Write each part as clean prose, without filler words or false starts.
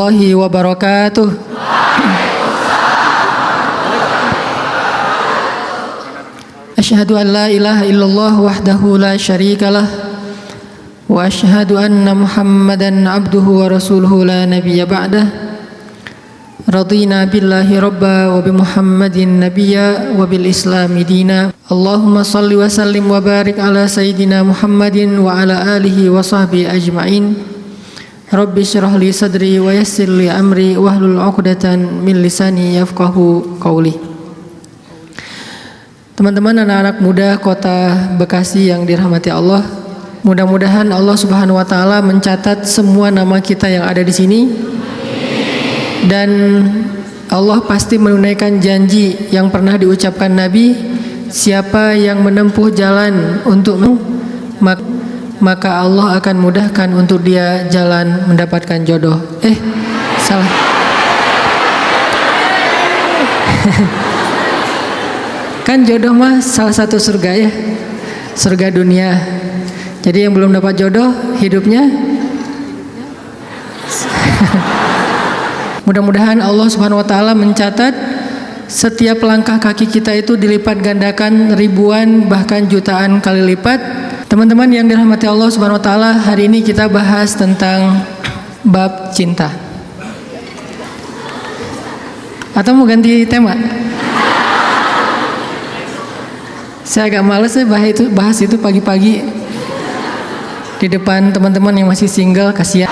Warahmatullahi wabarakatuh. Asyhadu an la ilaha illallah wahdahu la syarikalah wa asyhadu anna Muhammadan abduhu wa rasuluhu la nabiyya ba'dah. Radina billahi rabba wa bi Muhammadin nabiyya wa bil islami dina. Allahumma salli wa sallim wa barik ala sayyidina Muhammadin wa ala alihi wa sahbihi ajma'in. Rabbi syrah li sadri wa yassir li amri wahlul 'uqdatan min lisani yafqahu qawli. Teman-teman anak-anak muda kota Bekasi yang dirahmati Allah, mudah-mudahan Allah Subhanahu wa taala mencatat semua nama kita yang ada di sini. Dan Allah pasti menunaikan janji yang pernah diucapkan Nabi, siapa yang menempuh jalan untukmu maka Allah akan mudahkan untuk dia jalan mendapatkan jodoh. Salah. Kan jodoh mah salah satu surga ya, surga dunia. Jadi yang belum dapat jodoh hidupnya mudah-mudahan Allah Subhanahu wa taala mencatat setiap langkah kaki kita itu dilipat gandakan ribuan bahkan jutaan kali lipat. Teman-teman yang dirahmati Allah Subhanahu wa taala, hari ini kita bahas tentang bab cinta. Atau mau ganti tema? Saya agak malas ya bahas itu pagi-pagi di depan teman-teman yang masih single, kasihan.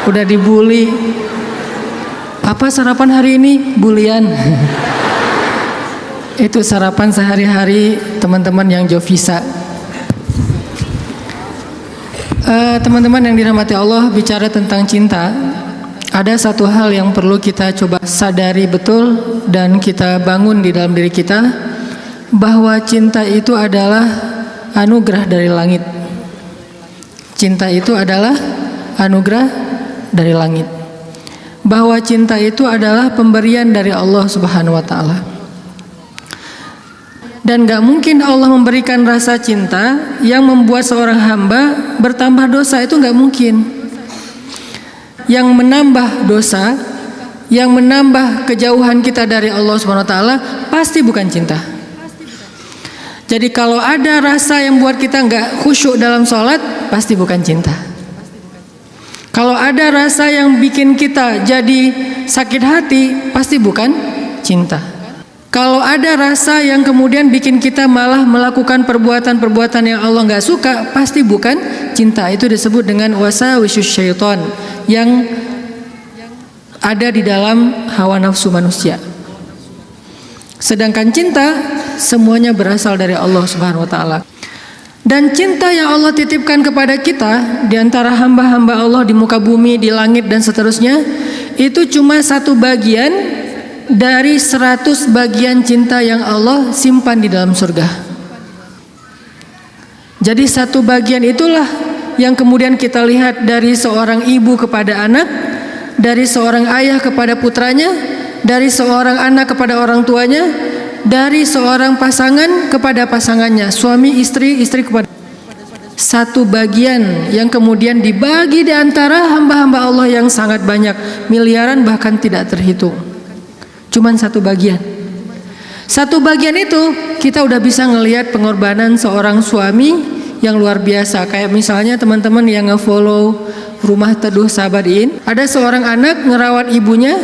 Udah dibully. Apa sarapan hari ini? Bulian. Itu sarapan sehari-hari teman-teman yang jovisa. Teman-teman yang dirahmati Allah, bicara tentang cinta, ada satu hal yang perlu kita coba sadari betul dan kita bangun di dalam diri kita, bahwa cinta itu adalah anugerah dari langit. Cinta itu adalah anugerah dari langit. Bahwa cinta itu adalah pemberian dari Allah Subhanahu wa taala. Dan gak mungkin Allah memberikan rasa cinta yang membuat seorang hamba bertambah dosa, itu gak mungkin. Yang menambah dosa, yang menambah kejauhan kita dari Allah Subhanahu wa taala pasti bukan cinta. Jadi kalau ada rasa yang buat kita gak khusyuk dalam sholat, pasti bukan cinta. Kalau ada rasa yang bikin kita jadi sakit hati, pasti bukan cinta. Kalau ada rasa yang kemudian bikin kita malah melakukan perbuatan-perbuatan yang Allah nggak suka, pasti bukan cinta. Itu disebut dengan wasawisus syaitan yang ada di dalam hawa nafsu manusia. Sedangkan cinta semuanya berasal dari Allah Subhanahu wa taala. Dan cinta yang Allah titipkan kepada kita di antara hamba-hamba Allah di muka bumi, di langit dan seterusnya, itu cuma satu bagian dari 100 bagian cinta yang Allah simpan di dalam surga. Jadi satu bagian itulah yang kemudian kita lihat dari seorang ibu kepada anak, dari seorang ayah kepada putranya, dari seorang anak kepada orang tuanya, dari seorang pasangan kepada pasangannya, suami istri, istri kepada. Satu bagian yang kemudian dibagi di antara hamba-hamba Allah yang sangat banyak, miliaran bahkan tidak terhitung. Cuman satu bagian. Satu bagian itu kita udah bisa ngelihat pengorbanan seorang suami yang luar biasa. Kayak misalnya teman-teman yang nge-follow Rumah Teduh Sabadiin, ada seorang anak ngerawat ibunya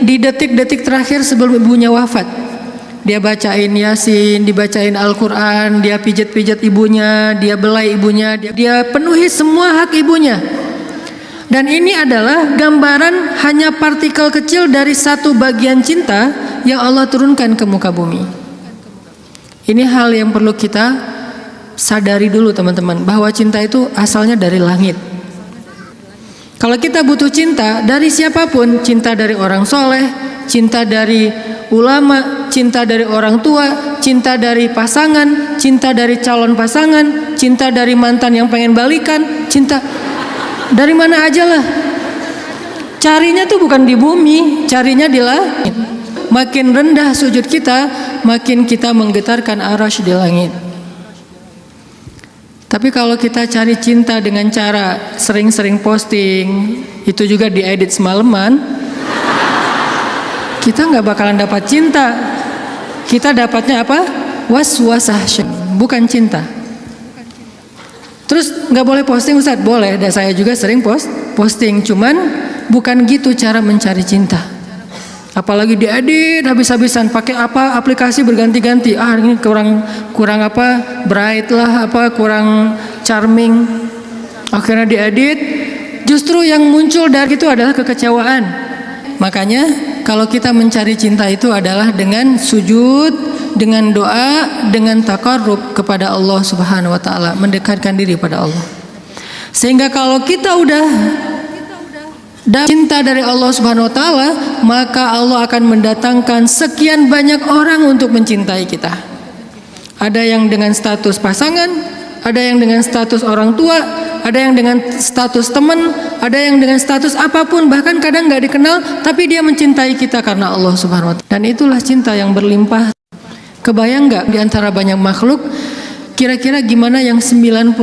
di detik-detik terakhir sebelum ibunya wafat. Dia bacain Yasin, dibacain Al-Quran, dia pijat-pijat ibunya, dia belai ibunya, dia penuhi semua hak ibunya. Dan ini adalah gambaran hanya partikel kecil dari satu bagian cinta yang Allah turunkan ke muka bumi. Ini hal yang perlu kita sadari dulu teman-teman, bahwa cinta itu asalnya dari langit. Kalau kita butuh cinta dari siapapun, cinta dari orang soleh, cinta dari ulama, cinta dari orang tua, cinta dari pasangan, cinta dari calon pasangan, cinta dari mantan yang pengen balikan, cinta dari mana aja lah. Carinya tuh bukan di bumi, carinya di langit. Makin rendah sujud kita, makin kita menggetarkan arasy di langit. Tapi kalau kita cari cinta dengan cara sering-sering posting, itu juga diedit semalaman, kita nggak bakalan dapat cinta. Kita dapatnya apa? Was-wasah, bukan cinta. Terus nggak boleh posting, Ustaz? Boleh, dan saya juga sering posting. Cuman bukan gitu cara mencari cinta. Apalagi diedit habis-habisan, pakai apa aplikasi berganti-ganti. Ini kurang apa bright lah, apa kurang charming. Akhirnya diedit. Justru yang muncul dari itu adalah kekecewaan. Makanya kalau kita mencari cinta itu adalah dengan sujud, dengan doa, dengan takarrub kepada Allah Subhanahu wa taala, mendekatkan diri pada Allah. Sehingga kalau kita udah cinta dari Allah Subhanahu wa taala, maka Allah akan mendatangkan sekian banyak orang untuk mencintai kita. Ada yang dengan status pasangan, ada yang dengan status orang tua, ada yang dengan status teman, ada yang dengan status apapun, bahkan kadang nggak dikenal, tapi dia mencintai kita karena Allah Subhanahu wa taala. Dan itulah cinta yang berlimpah. Kebayang nggak di antara banyak makhluk, kira-kira gimana yang 99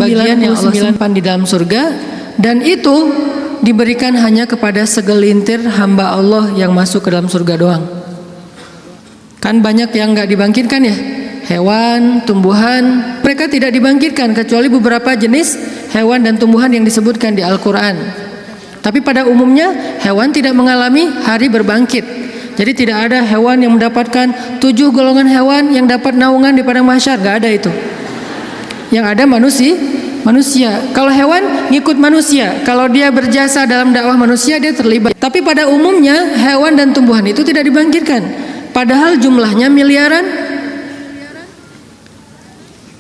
bagian yang Allah simpan di dalam surga, dan itu diberikan hanya kepada segelintir hamba Allah yang masuk ke dalam surga doang. Kan banyak yang nggak dibangkitkan ya, hewan, tumbuhan, mereka tidak dibangkitkan kecuali beberapa jenis hewan dan tumbuhan yang disebutkan di Al-Quran. Tapi pada umumnya hewan tidak mengalami hari berbangkit. Jadi tidak ada hewan yang mendapatkan 7 golongan hewan yang dapat naungan di padang mahsyar, nggak ada itu. Yang ada manusia. Kalau hewan ngikut manusia, kalau dia berjasa dalam dakwah manusia dia terlibat. Tapi pada umumnya hewan dan tumbuhan itu tidak dibangkitkan. Padahal jumlahnya miliaran.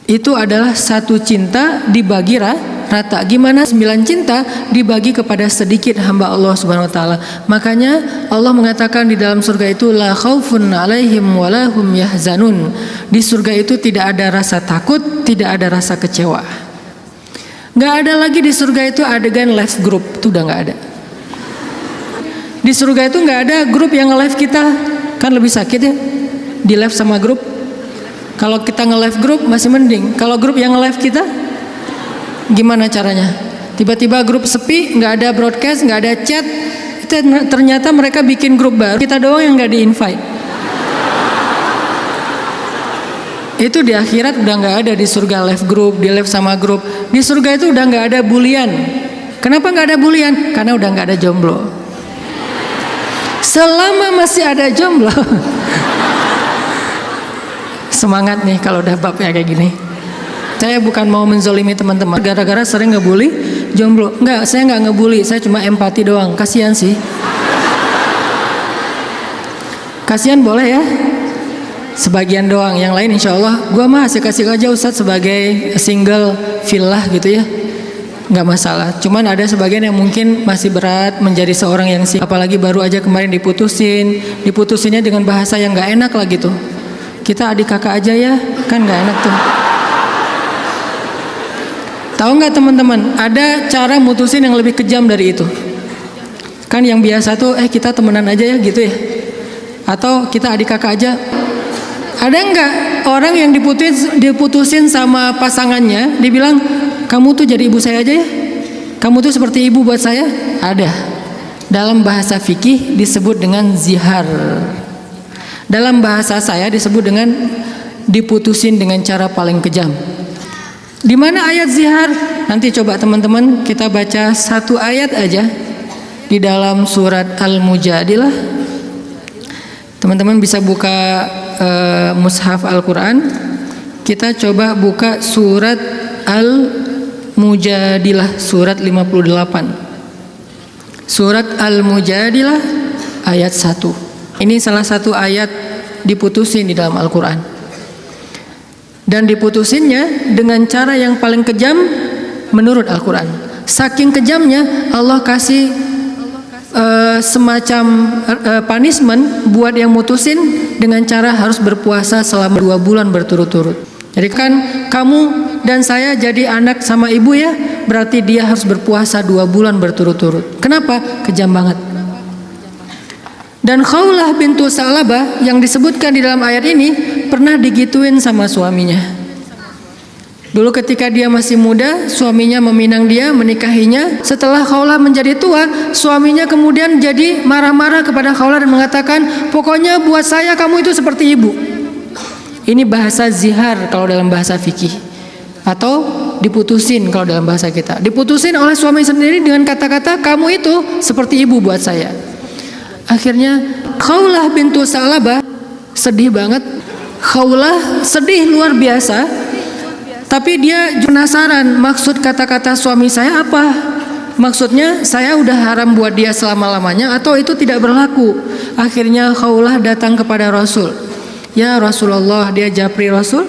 Itu adalah satu cinta dibagi rata. Gimana 9 cinta dibagi kepada sedikit hamba Allah Subhanahu wa taala. Makanya Allah mengatakan di dalam surga itu la khaufun 'alaihim wa la hum yahzanun. Di surga itu tidak ada rasa takut, tidak ada rasa kecewa. Nggak ada lagi di surga itu adegan live group, itu udah nggak ada. Di surga itu nggak ada grup yang nge-live kita, kan lebih sakit ya, di live sama grup. Kalau kita nge-live grup masih mending. Kalau grup yang nge-live kita, gimana caranya? Tiba-tiba grup sepi, nggak ada broadcast, nggak ada chat. Ternyata mereka bikin grup baru, kita doang yang nggak di-invite. Itu di akhirat udah nggak ada. Di surga live group, di live sama grup. Di surga itu udah nggak ada bulian. Kenapa nggak ada bulian? Karena udah nggak ada jomblo. Selama masih ada jomblo, semangat nih kalau udah babnya kayak gini. Saya bukan mau menzolimi teman-teman gara-gara sering ngebully jomblo. Enggak, saya nggak ngebully, saya cuma empati doang. Kasihan sih. Kasihan boleh ya. Sebagian doang, yang lain insya Allah gue mah kasih aja Ustadz sebagai single villa gitu ya, nggak masalah. Cuman ada sebagian yang mungkin masih berat menjadi seorang yang single, apalagi baru aja kemarin diputusinnya dengan bahasa yang nggak enak lah gitu. Kita adik kakak aja ya, kan nggak enak tuh. Tahu nggak teman-teman, ada cara mutusin yang lebih kejam dari itu. Kan yang biasa tuh kita temenan aja ya gitu ya, atau kita adik kakak aja. Ada nggak orang yang diputusin sama pasangannya, dibilang kamu tuh jadi ibu saya aja ya, kamu tuh seperti ibu buat saya? Ada. Dalam bahasa fikih disebut dengan zihar. Dalam bahasa saya disebut dengan diputusin dengan cara paling kejam. Di mana ayat zihar? Nanti coba teman-teman kita baca satu ayat aja di dalam surat Al-Mujadilah. Teman-teman bisa buka mushaf Al-Quran. Kita coba buka surat Al-Mujadilah, surat 58. Surat Al-Mujadilah ayat 1. Ini salah satu ayat diputusin di dalam Al-Quran. Dan diputusinnya dengan cara yang paling kejam menurut Al-Quran. Saking kejamnya Allah kasih semacam punishment buat yang mutusin dengan cara harus berpuasa selama 2 bulan berturut-turut. Jadi kan kamu dan saya jadi anak sama ibu ya, berarti dia harus berpuasa 2 bulan berturut-turut. Kenapa? Kejam banget. Dan Khawlah bintu Sa'labah yang disebutkan di dalam ayat ini pernah digituin sama suaminya. Dulu ketika dia masih muda, suaminya meminang dia, menikahinya. Setelah Khawlah menjadi tua, suaminya kemudian jadi marah-marah kepada Khawlah dan mengatakan, pokoknya buat saya kamu itu seperti ibu. Ini bahasa zihar kalau dalam bahasa fikih, atau diputusin kalau dalam bahasa kita. Diputusin oleh suami sendiri dengan kata-kata, kamu itu seperti ibu buat saya. Akhirnya Khawlah bintu Sa'labah sedih banget. Khawlah sedih luar biasa. Tapi dia penasaran, maksud kata-kata suami saya apa? Maksudnya saya udah haram buat dia selama-lamanya atau itu tidak berlaku? Akhirnya Khawlah datang kepada Rasul. Ya Rasulullah, dia japri Rasul.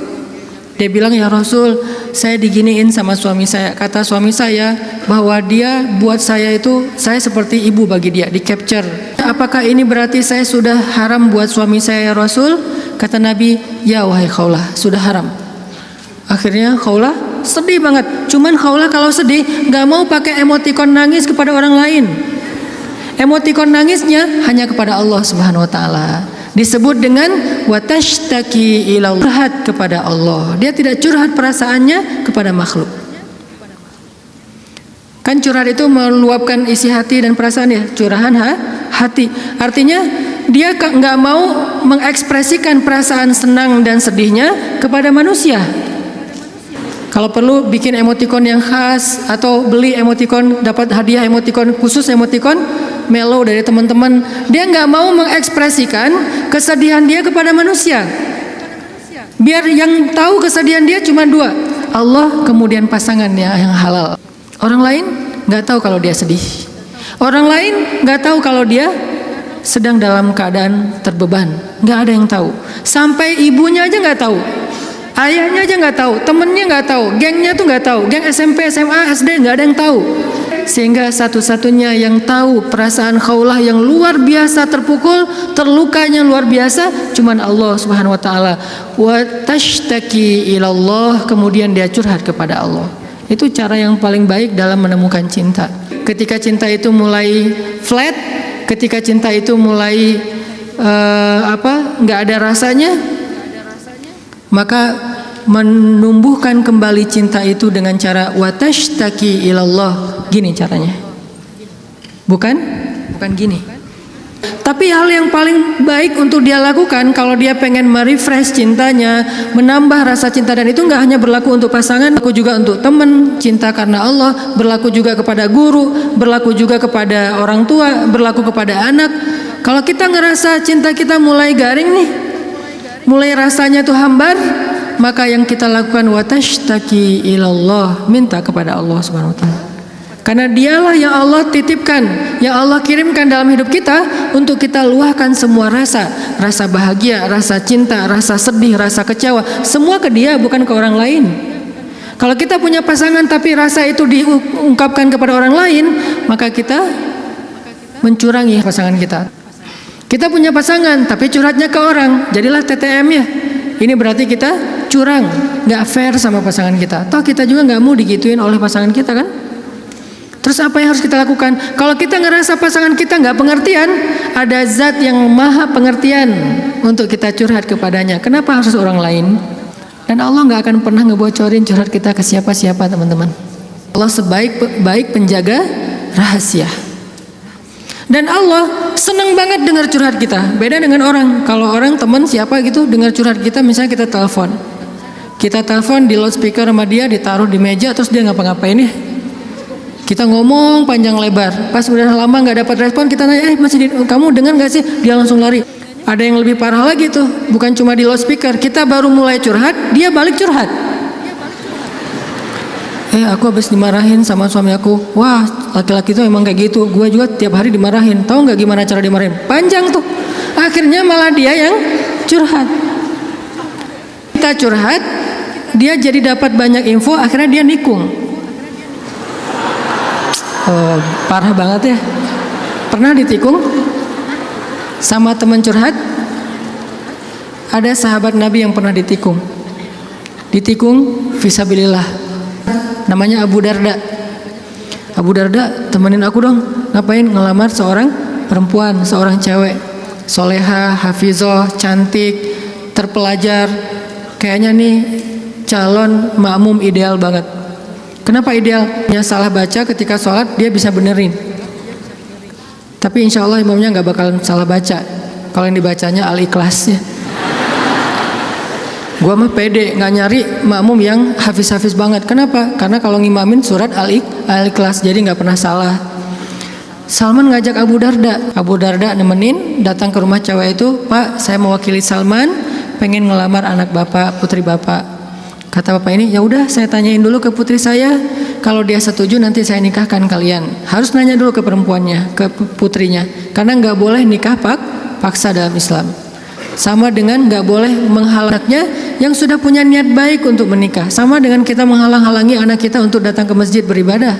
Dia bilang, ya Rasul, saya diginiin sama suami saya. Kata suami saya bahwa dia buat saya itu, saya seperti ibu bagi dia, di capture. Apakah ini berarti saya sudah haram buat suami saya ya Rasul? Kata Nabi, ya wahai Khawlah, sudah haram. Akhirnya Khawlah sedih banget. Cuman Khawlah kalau sedih gak mau pakai emotikon nangis kepada orang lain. Emotikon nangisnya hanya kepada Allah Subhanahu wa taala. Disebut dengan watashtaki ilallah, curhat kepada Allah. Dia tidak curhat perasaannya kepada makhluk. Kan curhat itu meluapkan isi hati dan perasaan ya, curahan hati. Artinya dia nggak mau mengekspresikan perasaan senang dan sedihnya kepada manusia. Kalau perlu bikin emotikon yang khas atau beli emotikon, dapat hadiah emotikon khusus, emotikon mellow dari teman-teman. Dia nggak mau mengekspresikan kesedihan dia kepada manusia. Biar yang tahu kesedihan dia cuma dua, Allah kemudian pasangannya yang halal. Orang lain nggak tahu kalau dia sedih. Orang lain nggak tahu kalau dia sedang dalam keadaan terbeban. Nggak ada yang tahu. Sampai ibunya aja nggak tahu. Ayahnya aja nggak tahu, temennya nggak tahu, gengnya tuh nggak tahu, geng SMP, SMA, SD nggak ada yang tahu. Sehingga satu-satunya yang tahu perasaan Khawlah yang luar biasa terpukul, terlukanya luar biasa, cuman Allah Subhanahu Wa Taala. Wa tashtaki ilallah, kemudian dia curhat kepada Allah. Itu cara yang paling baik dalam menemukan cinta. Ketika cinta itu mulai flat, ketika cinta itu mulai nggak ada rasanya, maka menumbuhkan kembali cinta itu dengan cara watashtaki ilallah. Gini caranya. Bukan gini. Tapi hal yang paling baik untuk dia lakukan kalau dia pengen merefresh cintanya, menambah rasa cinta, dan itu nggak hanya berlaku untuk pasangan, berlaku juga untuk teman, cinta karena Allah, berlaku juga kepada guru, berlaku juga kepada orang tua, berlaku kepada anak. Kalau kita ngerasa cinta kita mulai garing nih, mulai rasanya tuh hambar, maka yang kita lakukan watashtaki ilallah, minta kepada Allah Subhanahu wa taala. Karena dialah yang Allah titipkan, yang Allah kirimkan dalam hidup kita untuk kita luahkan semua rasa, rasa bahagia, rasa cinta, rasa sedih, rasa kecewa, semua ke dia, bukan ke orang lain. Kalau kita punya pasangan tapi rasa itu diungkapkan kepada orang lain, maka kita mencurangi pasangan kita. Kita punya pasangan tapi curhatnya ke orang, jadilah TTM ya. Ini berarti kita curang, nggak fair sama pasangan kita. Toh kita juga nggak mau digituin oleh pasangan kita kan? Terus apa yang harus kita lakukan? Kalau kita ngerasa pasangan kita nggak pengertian, ada zat yang maha pengertian untuk kita curhat kepadanya. Kenapa harus orang lain? Dan Allah nggak akan pernah ngebocorin curhat kita ke siapa-siapa, teman-teman. Allah sebaik-baik penjaga rahasia. Dan Allah senang banget dengar curhat kita. Beda dengan orang. Kalau orang teman siapa gitu dengar curhat kita, misalnya kita telepon. Kita telepon di loudspeaker sama dia, ditaruh di meja, terus dia ngapa-ngapain ya? Kita ngomong panjang lebar. Pas udah lama nggak dapat respon, kita nanya, kamu dengar nggak sih? Dia langsung lari. Ada yang lebih parah lagi tuh. Bukan cuma di loudspeaker. Kita baru mulai curhat, dia balik curhat. Aku habis dimarahin sama suami aku. Wah, laki-laki itu emang kayak gitu. Gue juga tiap hari dimarahin. Tahu nggak gimana cara dimarahin? Panjang tuh. Akhirnya malah dia yang curhat. Kita curhat, dia jadi dapat banyak info. Akhirnya dia nikung. Parah banget ya. Pernah ditikung sama teman curhat? Ada sahabat Nabi yang pernah ditikung. Ditikung fisabilillah. Namanya Abu Darda. Abu Darda, temenin aku dong. Ngapain? Ngelamar seorang perempuan, seorang cewek, soleha, hafizah, cantik, terpelajar. Kayaknya nih calon makmum ideal banget. Kenapa ideal? Yang salah baca ketika sholat dia bisa benerin. Tapi insya Allah imamnya nggak bakalan salah baca. Kalau yang dibacanya Al-Ikhlas ya. Gua mah pede nggak nyari makmum yang hafiz-hafiz banget. Kenapa? Karena kalau ngimamin surat Al-Ikhlas jadi nggak pernah salah. Salman ngajak Abu Darda. Abu Darda nemenin datang ke rumah cewek itu. Pak, saya mewakili Salman, pengen ngelamar anak bapak, putri bapak. Kata bapak ini, ya udah saya tanyain dulu ke putri saya. Kalau dia setuju nanti saya nikahkan kalian. Harus nanya dulu ke perempuannya, ke putrinya. Karena nggak boleh nikah paksa dalam Islam. Sama dengan nggak boleh menghalangnya yang sudah punya niat baik untuk menikah. Sama dengan kita menghalang-halangi anak kita untuk datang ke masjid beribadah.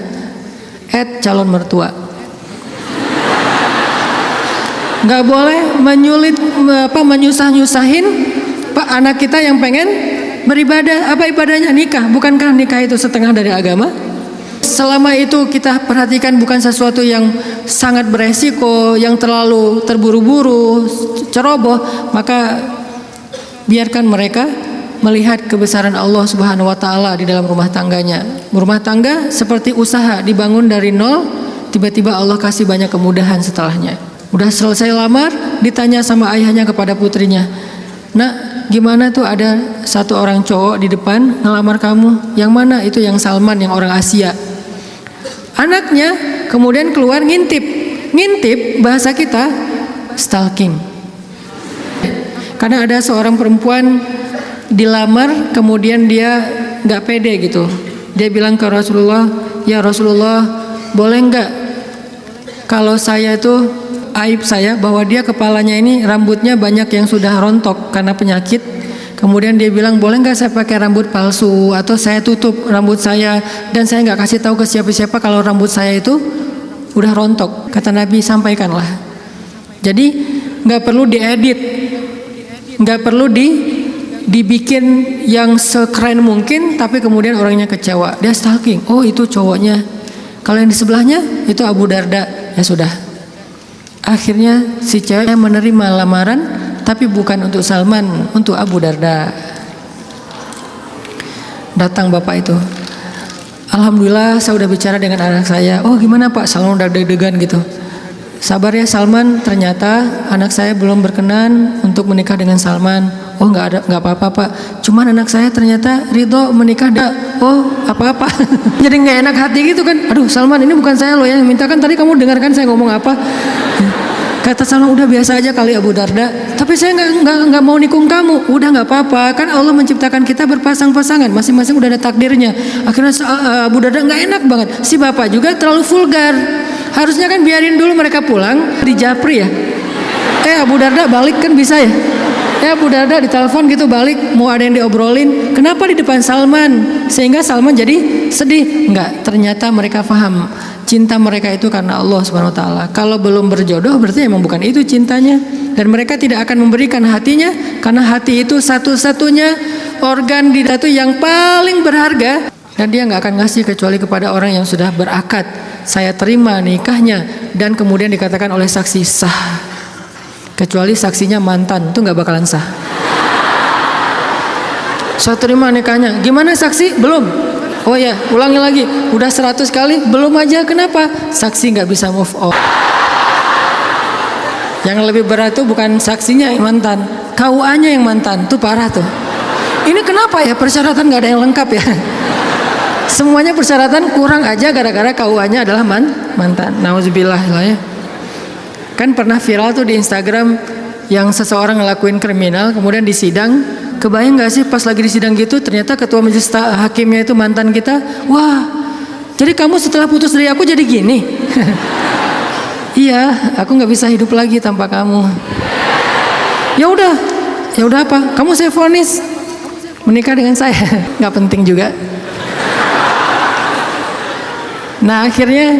Calon mertua. Nggak boleh menyusah-nyusahin pak anak kita yang pengen beribadah. Apa ibadahnya? Nikah. Bukankah nikah itu setengah dari agama? Selama itu kita perhatikan bukan sesuatu yang sangat beresiko, yang terlalu terburu-buru, ceroboh, maka biarkan mereka melihat kebesaran Allah Subhanahu wa taala di dalam rumah tangganya. Rumah tangga seperti usaha dibangun dari nol, tiba-tiba Allah kasih banyak kemudahan setelahnya. Udah selesai lamar, ditanya sama ayahnya kepada putrinya, "Nak, gimana tuh ada satu orang cowok di depan ngelamar kamu? Yang mana?" "Itu yang Salman, yang orang Asia." Anaknya kemudian keluar ngintip. Ngintip bahasa kita stalking. Karena ada seorang perempuan dilamar, kemudian dia nggak pede gitu. Dia bilang ke Rasulullah, "Ya Rasulullah, boleh nggak kalau saya tuh aib saya bahwa dia kepalanya ini rambutnya banyak yang sudah rontok karena penyakit." Kemudian dia bilang, "Boleh nggak saya pakai rambut palsu atau saya tutup rambut saya dan saya nggak kasih tahu ke siapa-siapa kalau rambut saya itu udah rontok." Kata Nabi, "Sampaikanlah." Jadi nggak perlu diedit, nggak perlu dibikin yang sekeren mungkin, tapi kemudian orangnya kecewa. Dia stalking. Oh, itu cowoknya. Kalau yang di sebelahnya itu Abu Darda. Ya sudah. Akhirnya si cewek menerima lamaran, tapi bukan untuk Salman, untuk Abu Darda. Datang bapak itu, "Alhamdulillah saya udah bicara dengan anak saya." "Oh gimana Pak?" Salman udah deg-degan gitu. "Sabar ya Salman, ternyata anak saya belum berkenan untuk menikah dengan Salman." "Oh nggak apa-apa Pak, cuman anak saya ternyata ridho menikah." "Oh apa-apa." Jadi nggak enak hati gitu kan. "Aduh Salman, ini bukan saya loh yang minta, kan tadi kamu dengarkan saya ngomong apa." Kata Salman, "Udah biasa aja kali Abu Darda, tapi saya nggak mau nikung kamu." "Udah nggak apa-apa, kan Allah menciptakan kita berpasang-pasangan, masing-masing udah ada takdirnya." Akhirnya Abu Darda nggak enak banget. Si bapak juga terlalu vulgar. Harusnya kan biarin dulu mereka pulang di japri ya. Abu Darda balik kan bisa ya. Abu Darda ditelepon gitu balik, mau ada yang diobrolin. Kenapa di depan Salman? Sehingga Salman jadi sedih. Enggak, ternyata mereka paham. Cinta mereka itu karena Allah Subhanahu wa taala. Kalau belum berjodoh berarti emang bukan itu cintanya. Dan mereka tidak akan memberikan hatinya, karena hati itu satu-satunya organ di datu yang paling berharga, dan dia nggak akan ngasih kecuali kepada orang yang sudah berakad, "Saya terima nikahnya," dan kemudian dikatakan oleh saksi sah. Kecuali saksinya mantan, itu nggak bakalan sah. "Saya terima nikahnya." "Gimana saksi?" "Belum." "Oh ya, ulangi lagi." "Udah 100 kali, belum aja." "Kenapa?" "Saksi nggak bisa move on." Yang lebih berat tuh bukan saksinya yang mantan, KUA-nya yang mantan, tuh parah tuh. Ini kenapa ya persyaratan nggak ada yang lengkap ya? Semuanya persyaratan kurang aja gara-gara KUA-nya adalah mantan. Nauzubillah lah ya. Kan pernah viral tuh di Instagram yang seseorang ngelakuin kriminal kemudian disidang. Kebayang gak sih pas lagi di sidang gitu ternyata ketua majelis hakimnya itu mantan kita. "Wah, jadi kamu setelah putus dari aku jadi gini?" "Iya, aku nggak bisa hidup lagi tanpa kamu." Ya udah apa? "Kamu saya vonis menikah dengan saya." Nggak penting juga. Nah akhirnya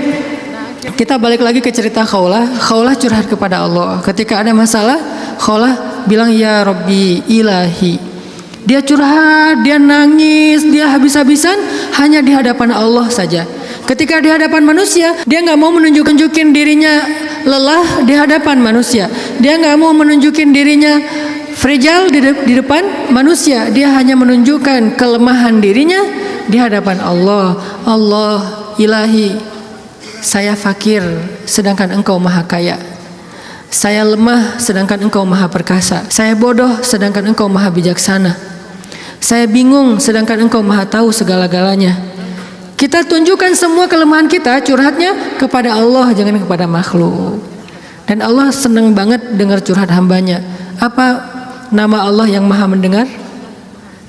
kita balik lagi ke cerita Khawlah. Khawlah curhat kepada Allah. Ketika ada masalah, Khawlah bilang, "Ya Rabbi ilahi." Dia curhat, dia nangis, dia habis-habisan hanya di hadapan Allah saja. Ketika di hadapan manusia, dia nggak mau menunjukin dirinya lelah di hadapan manusia. Dia nggak mau menunjukin dirinya fragile di depan manusia. Dia hanya menunjukkan kelemahan dirinya di hadapan Allah. Allah, ilahi, saya fakir sedangkan engkau maha kaya. Saya lemah sedangkan engkau maha perkasa. Saya bodoh sedangkan engkau maha bijaksana. Saya bingung sedangkan engkau maha tahu segala-galanya. Kita tunjukkan semua kelemahan kita, curhatnya kepada Allah, jangan kepada makhluk. Dan Allah senang banget dengar curhat hambanya. Apa nama Allah yang maha mendengar?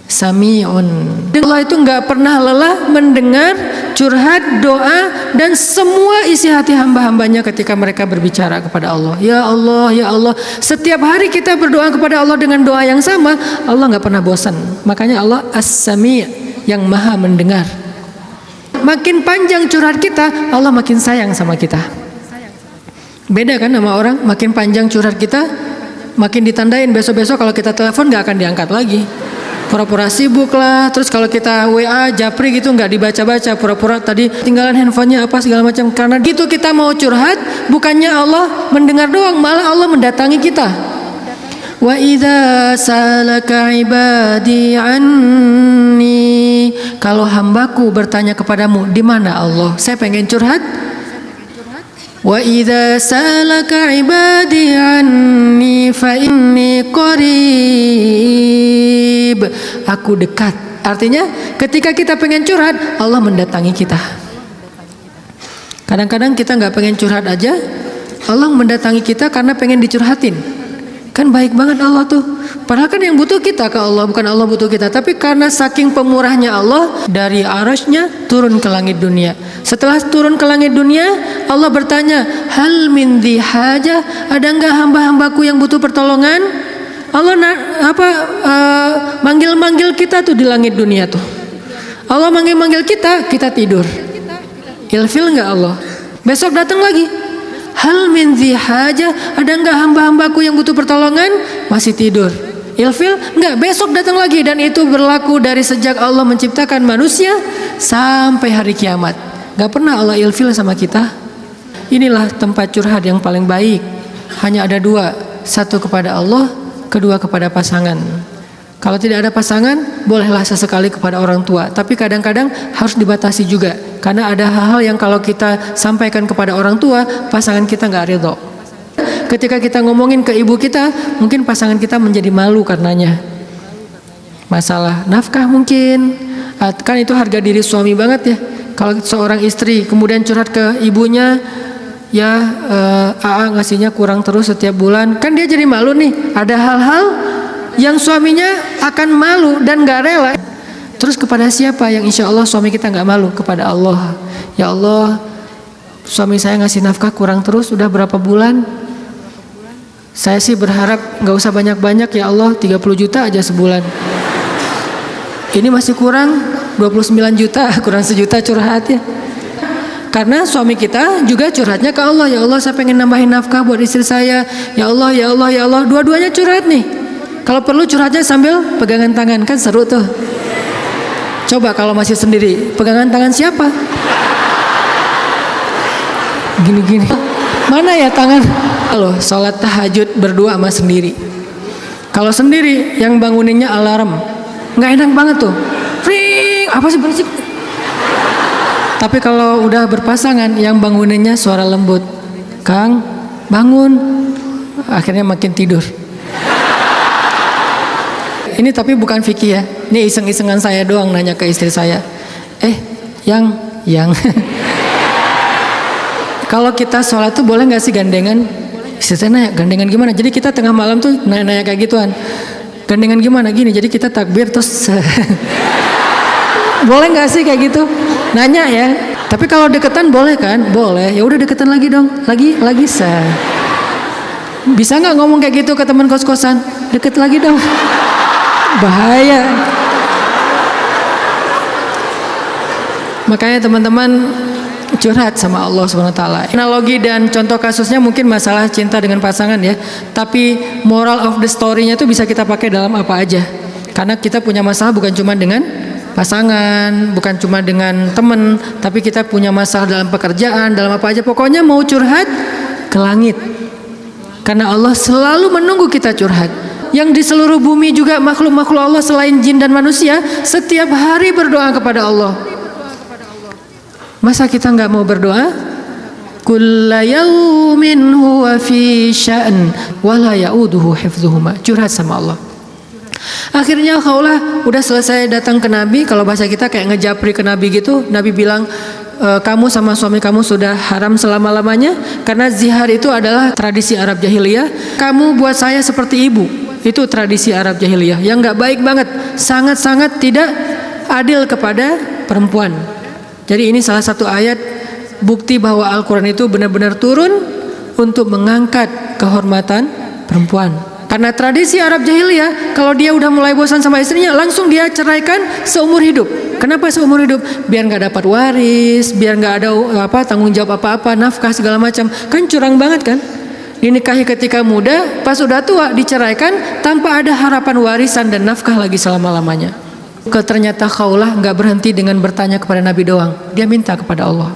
Sami'un. Allah itu nggak pernah lelah mendengar curhat, doa, dan semua isi hati hamba-hambanya ketika mereka berbicara kepada Allah. Ya Allah, ya Allah. Setiap hari kita berdoa kepada Allah dengan doa yang sama, Allah nggak pernah bosan. Makanya Allah As-Sami', yang maha mendengar. Makin panjang curhat kita, Allah makin sayang sama kita. Beda kan sama orang, makin panjang curhat kita, makin ditandain besok-besok kalau kita telepon nggak akan diangkat lagi. Pura-pura sibuk lah. Terus kalau kita WA, japri gitu nggak dibaca-baca, pura-pura tadi tinggalan handphonenya apa segala macam. Karena gitu kita mau curhat, bukannya Allah mendengar doang, malah Allah mendatangi kita. Wa idza salaka ibadi anni, kalau hambaku bertanya kepadamu, di mana Allah? Saya pengen curhat. Wa idza salaka ibadi anni fa inni qarib, aku dekat. Artinya ketika kita pengen curhat, Allah mendatangi kita. Kadang-kadang kita nggak pengen curhat aja, Allah mendatangi kita karena pengen dicurhatin. Kan baik banget Allah tuh. Padahal kan yang butuh kita ke Allah, bukan Allah butuh kita. Tapi karena saking pemurahnya Allah, dari arasnya turun ke langit dunia. Setelah turun ke langit dunia, Allah bertanya, hal min dhi hajah, ada enggak hamba-hambaku yang butuh pertolongan? Allah manggil-manggil kita tuh di langit dunia tuh. Allah manggil-manggil kita, kita tidur. Ilfil enggak Allah? Besok datang lagi. Hal min dhi hajah, ada enggak hamba-hambaku yang butuh pertolongan? Masih tidur. Ilfil? Enggak, besok datang lagi. Dan itu berlaku dari sejak Allah menciptakan manusia sampai hari kiamat. Enggak pernah Allah ilfil sama kita. Inilah tempat curhat yang paling baik. Hanya ada dua, satu kepada Allah, kedua kepada pasangan. Kalau tidak ada pasangan, bolehlah sesekali kepada orang tua. Tapi kadang-kadang harus dibatasi juga. Karena ada hal-hal yang kalau kita sampaikan kepada orang tua, pasangan kita nggak ridho. Ketika kita ngomongin ke ibu kita, mungkin pasangan kita menjadi malu karenanya. Masalah nafkah mungkin. Kan itu harga diri suami banget ya. Kalau seorang istri kemudian curhat ke ibunya, ya AA ngasihnya kurang terus setiap bulan. Kan dia jadi malu nih. Ada hal-hal yang suaminya akan malu dan gak rela. Terus kepada siapa yang insya Allah suami kita gak malu? Kepada Allah. Ya Allah, suami saya ngasih nafkah kurang terus udah berapa bulan. Saya sih berharap gak usah banyak-banyak ya Allah, 30 juta aja sebulan. Ini masih kurang 29 juta, kurang sejuta curhat ya. Karena suami kita juga curhatnya ke Allah. Ya Allah, saya pengen nambahin nafkah buat istri saya. Ya Allah, ya Allah, ya Allah. Dua-duanya curhat nih. Kalau perlu curhatnya sambil pegangan tangan, kan seru tuh. Coba kalau masih sendiri, pegangan tangan siapa? Gini-gini. Mana ya tangan? Loh, sholat tahajud berdua sama sendiri. Kalau sendiri, yang banguninnya alarm, nggak enak banget tuh. Ring, apa sih berisik? Tapi kalau udah berpasangan, yang banguninnya suara lembut. Kang, bangun. Akhirnya makin tidur. Ini tapi bukan fikih ya. Ini iseng-isengan saya doang nanya ke istri saya. Yang kalau kita sholat tuh boleh nggak sih gandengan? Istri saya nanya, gandengan gimana? Jadi kita tengah malam tuh nanya kayak gituan. Gandengan gimana? Gini, jadi kita takbir terus boleh nggak sih kayak gitu? Nanya ya. Tapi kalau deketan boleh kan? Boleh. Ya udah deketan lagi dong. Lagi bisa nggak ngomong kayak gitu ke teman kos-kosan? Deket lagi dong. Bahaya. Makanya teman-teman curhat sama Allah SWT. Analogi dan contoh kasusnya mungkin masalah cinta dengan pasangan ya. Tapi moral of the story-nya itu bisa kita pakai dalam apa aja. Karena kita punya masalah bukan cuma dengan pasangan, bukan cuma dengan teman, tapi kita punya masalah dalam pekerjaan, dalam apa aja. Pokoknya mau curhat ke langit. Karena Allah selalu menunggu kita curhat. yang di seluruh bumi juga makhluk-makhluk Allah selain jin dan manusia setiap hari berdoa kepada Allah. Masa kita nggak mau berdoa? Kulla yaumin huwa fi sya'n wa la ya'uduhu hifdzuhuma. Curhat sama Allah. Akhirnya Khawlah udah selesai datang ke Nabi. Kalau bahasa kita kayak ngejapri ke Nabi gitu. Nabi bilang, kamu sama suami kamu sudah haram selama-lamanya, karena zihar itu adalah tradisi Arab jahiliyah. Kamu buat saya seperti ibu. Itu tradisi Arab jahiliyah yang nggak baik banget, sangat-sangat tidak adil kepada perempuan. Jadi ini salah satu ayat bukti bahwa Al-Quran itu benar-benar turun untuk mengangkat kehormatan perempuan. Karena tradisi Arab jahiliyah, kalau dia udah mulai bosan sama istrinya, langsung dia ceraikan seumur hidup. Kenapa seumur hidup? Biar nggak dapat waris, biar nggak ada tanggung jawab apa-apa, nafkah segala macam. Kan curang banget kan? Dinikahi ketika muda, pas udah tua diceraikan tanpa ada harapan warisan dan nafkah lagi selama-lamanya. Ternyata Khawlah nggak berhenti dengan bertanya kepada Nabi doang, dia minta kepada Allah.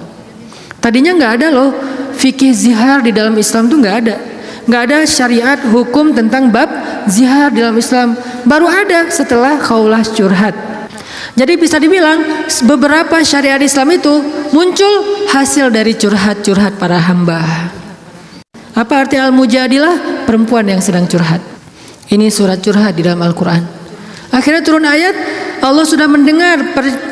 Tadinya nggak ada loh fikih zihar di dalam Islam tuh nggak ada syariat hukum tentang bab zihar di dalam Islam, baru ada setelah Khawlah curhat. Jadi bisa dibilang beberapa syariat Islam itu muncul hasil dari curhat-curhat para hamba. Apa arti al-mujadilah? Perempuan yang sedang curhat. Ini surat curhat di dalam Al-Quran. Akhirnya turun ayat, Allah sudah mendengar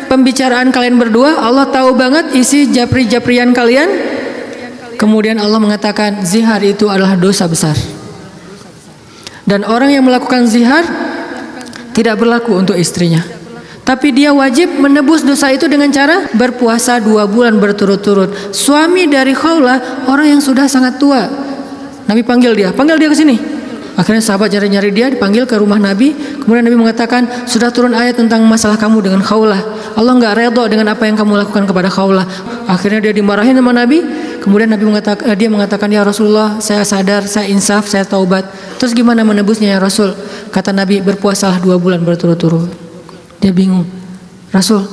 pembicaraan kalian berdua, Allah tahu banget isi japri-japrian kalian. Kemudian Allah mengatakan zihar itu adalah dosa besar. Dan orang yang melakukan zihar tidak berlaku untuk istrinya. Tapi dia wajib menebus dosa itu dengan cara berpuasa 2 bulan berturut-turut. Suami dari Khawlah orang yang sudah sangat tua. Nabi panggil dia ke sini. Akhirnya sahabat nyari-nyari dia, dipanggil ke rumah Nabi. Kemudian Nabi mengatakan, sudah turun ayat tentang masalah kamu dengan Khawlah. Allah nggak redha dengan apa yang kamu lakukan kepada Khawlah. Akhirnya dia dimarahin sama Nabi. Kemudian Nabi mengatakan, ya Rasulullah, saya sadar, saya insaf, saya taubat. Terus gimana menebusnya ya Rasul? Kata Nabi, berpuasalah 2 bulan berturut-turut. Dia bingung, Rasul,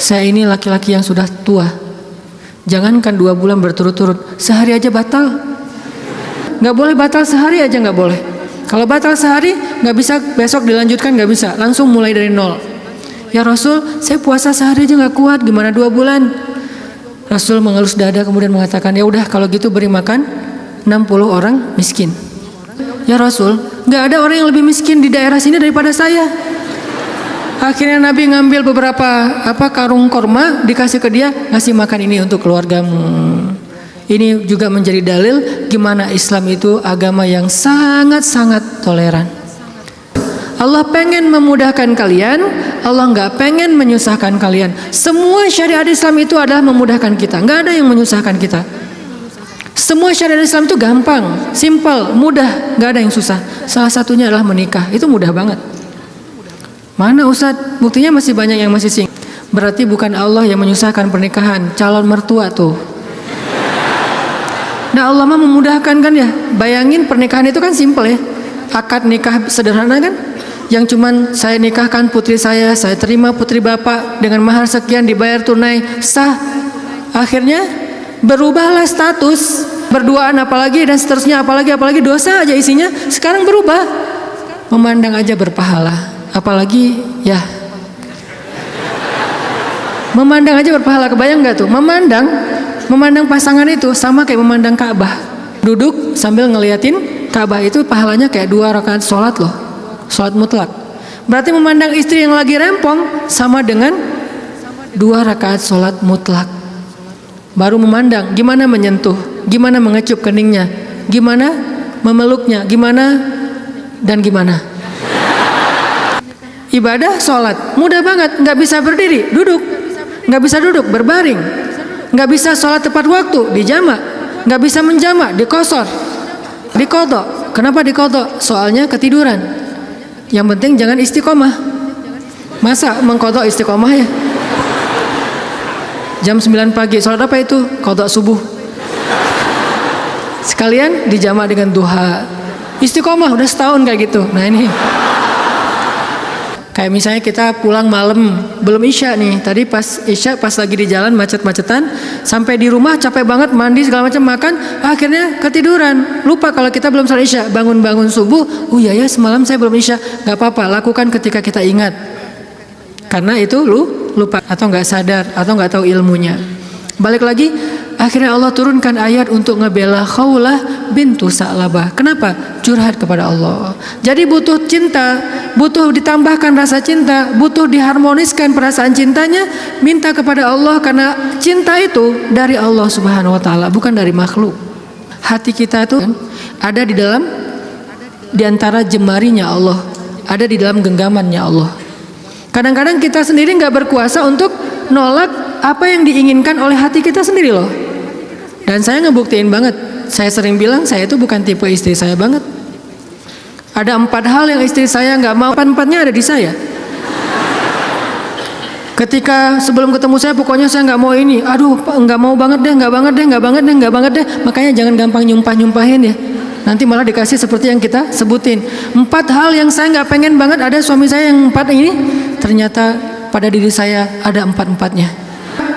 saya ini laki-laki yang sudah tua. Jangankan 2 bulan berturut-turut, sehari aja batal. Nggak boleh batal sehari aja, nggak boleh. Kalau batal sehari nggak bisa besok dilanjutkan, nggak bisa, langsung mulai dari nol. Ya Rasul, saya puasa sehari aja nggak kuat, gimana 2 bulan? Rasul mengelus dada kemudian mengatakan, ya udah kalau gitu beri makan 60 orang miskin. Ya Rasul, nggak ada orang yang lebih miskin di daerah sini daripada saya. Akhirnya Nabi ngambil beberapa karung korma, dikasih ke dia, ngasih makan ini untuk keluargamu. Ini juga menjadi dalil gimana Islam itu agama yang sangat-sangat toleran. Allah pengen memudahkan kalian, Allah nggak pengen menyusahkan kalian. Semua syariat Islam itu adalah memudahkan kita, nggak ada yang menyusahkan kita. Semua syariat Islam itu gampang, simple, mudah, nggak ada yang susah. Salah satunya adalah menikah, itu mudah banget. Mana Ustadz? Buktinya masih banyak yang masih single. Berarti bukan Allah yang menyusahkan pernikahan, calon mertua tuh. Nah Allah mah memudahkan kan ya. Bayangin pernikahan itu kan simple ya. Akad nikah sederhana kan. Yang cuman saya nikahkan putri saya terima putri bapak dengan mahar sekian, dibayar tunai, sah. Akhirnya berubahlah status, berduaan apalagi dan seterusnya, apalagi dosa aja isinya. Sekarang berubah, memandang aja berpahala. Apalagi ya, memandang aja berpahala. Kebayang nggak tuh? Memandang pasangan itu sama kayak memandang Ka'bah. Duduk sambil ngeliatin Ka'bah itu pahalanya kayak 2 rakaat sholat loh, sholat mutlak. Berarti memandang istri yang lagi rempong sama dengan 2 rakaat sholat mutlak. Baru memandang gimana menyentuh, gimana mengecup keningnya, gimana memeluknya, gimana dan gimana. Ibadah sholat mudah banget, nggak bisa berdiri, duduk, nggak bisa duduk, berbaring, nggak bisa sholat tepat waktu, dijamak, nggak bisa menjamak, dikosor, dikodok. Kenapa dikodok? Soalnya ketiduran. Yang penting jangan istiqomah. Masa mengkodok istiqomah ya? Jam 9 pagi, sholat apa itu? Kodok subuh. Sekalian dijamak dengan duha. Istiqomah udah setahun kayak gitu. Nah ini Kayak misalnya kita pulang malam, belum isya nih. Tadi pas isya, pas lagi di jalan macet-macetan, sampai di rumah capek banget, mandi segala macam, makan, akhirnya ketiduran. Lupa kalau kita belum salat isya. Bangun-bangun subuh, oh iya ya semalam saya belum isya. Gak apa-apa, lakukan ketika kita ingat. Karena itu lupa atau nggak sadar atau nggak tahu ilmunya. Balik lagi, akhirnya Allah turunkan ayat untuk ngebela Khawlah bintu Sa'labah. Kenapa? Curhat kepada Allah. Jadi butuh cinta, butuh ditambahkan rasa cinta, butuh diharmoniskan perasaan cintanya, minta kepada Allah, karena cinta itu dari Allah Subhanahu wa taala, bukan dari makhluk. Hati kita itu ada di antara jemarinya Allah, ada di dalam genggamannya Allah. Kadang-kadang kita sendiri nggak berkuasa untuk nolak apa yang diinginkan oleh hati kita sendiri loh. Dan saya ngebuktiin banget. Saya sering bilang saya itu bukan tipe istri saya banget. Ada 4 hal yang istri saya nggak mau, 4-4-nya ada di saya. Ketika sebelum ketemu saya, pokoknya saya nggak mau ini. Aduh, nggak mau banget deh, nggak banget deh, nggak banget deh, nggak banget deh. Makanya jangan gampang nyumpahin ya. Nanti malah dikasih seperti yang kita sebutin. 4 hal yang saya nggak pengen banget ada suami saya yang 4 ini. Ternyata pada diri saya ada 4-4-nya.